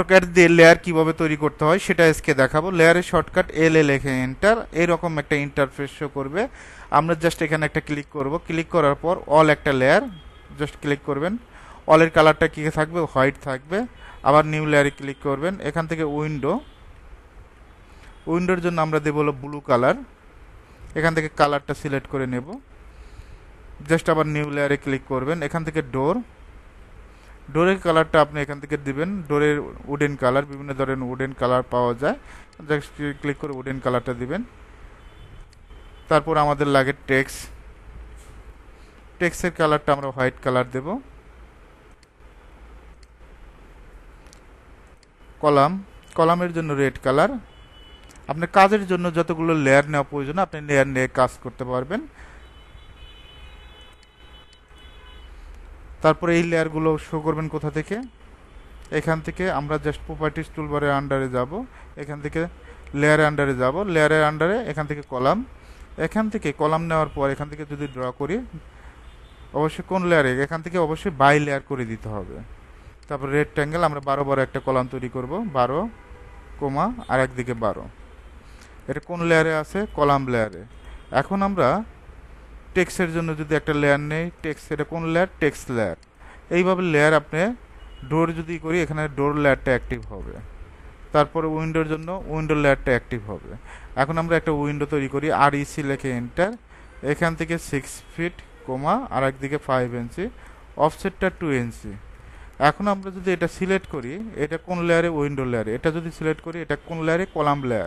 AutoCAD দিয়ে layer কিভাবে তৈরি করতে হয় সেটা আজকে দেখাবো। লেয়ারের শর্টকাট এল এ লিখে এন্টার, এরকম একটা ইন্টারফেস শো করবে। আমরা জাস্ট এখানে একটা ক্লিক করব, ক্লিক করার পর অল একটা লেয়ার জাস্ট ক্লিক করবেন। অলের কালারটা কী থাকবে? হোয়াইট থাকবে। আবার নিউ লেয়ারে ক্লিক করবেন, এখান থেকে উইন্ডোর জন্য আমরা দেবো হলো ব্লু কালার। এখান থেকে কালারটা সিলেক্ট করে নেব। জাস্ট আবার নিউ লেয়ারে ক্লিক করবেন, এখান থেকে ডোরের কালারটা আপনি এখান থেকে দিবেন। ডোরের উডেন কালার, বিভিন্ন ধরনের উডেন কালার পাওয়া যায়। জাস্ট ক্লিক করে উডেন কালারটা দিবেন। তারপর আমাদের লাগে টেক্সের কালারটা আমরা হোয়াইট কালার দেব। কলামের জন্য রেড কালার। আপনার কাজের জন্য যতগুলো লেয়ার নেওয়া প্রয়োজন আপনি লেয়ার নিয়ে কাজ করতে পারবেন। তারপরে এই লেয়ারগুলো শো করবেন কোথা থেকে? এখান থেকে আমরা জাস্ট প্রপার্টিস টুলবারের আন্ডারে যাব, এখান থেকে লেয়ারের আন্ডারে যাব, লেয়ারের আন্ডারে এখান থেকে এখান থেকে কলাম নেওয়ার পর এখান থেকে যদি ড্র করি, অবশ্যই কোন লেয়ারে, এখান থেকে অবশ্যই বাই লেয়ার করে দিতে হবে। তারপর রেক্ট্যাঙ্গেল আমরা 12 একটা কলাম তৈরি করব, 12 কোমা আর একদিকে 12। এটা কোন লেয়ারে আছে? কলাম লেয়ারে। এখন আমরা টেক্সটের জন্য যদি একটা লেয়ার নেই, টেক্সট, এটা কোন লেয়ার? Text layer. এইভাবে লেয়ার আপনি ডোর যদি করি, এখানে ডোর লেয়ারটা অ্যাক্টিভ হবে। তারপরে উইন্ডোর জন্য উইন্ডো লেয়ারটা অ্যাক্টিভ হবে। এখন আমরা একটা উইন্ডো তৈরি করি, আর ইসি লিখে এন্টার, এখান থেকে 6 ফিট কোমা আর একদিকে 5 ইঞ্চি, অফসেটটা 2 ইঞ্চি। এখন আমরা যদি এটা সিলেক্ট করি, এটা কোন লেয়ারে? উইন্ডো লেয়ারে। এটা যদি সিলেক্ট করি, এটা কোন লেয়ারে? Column layer.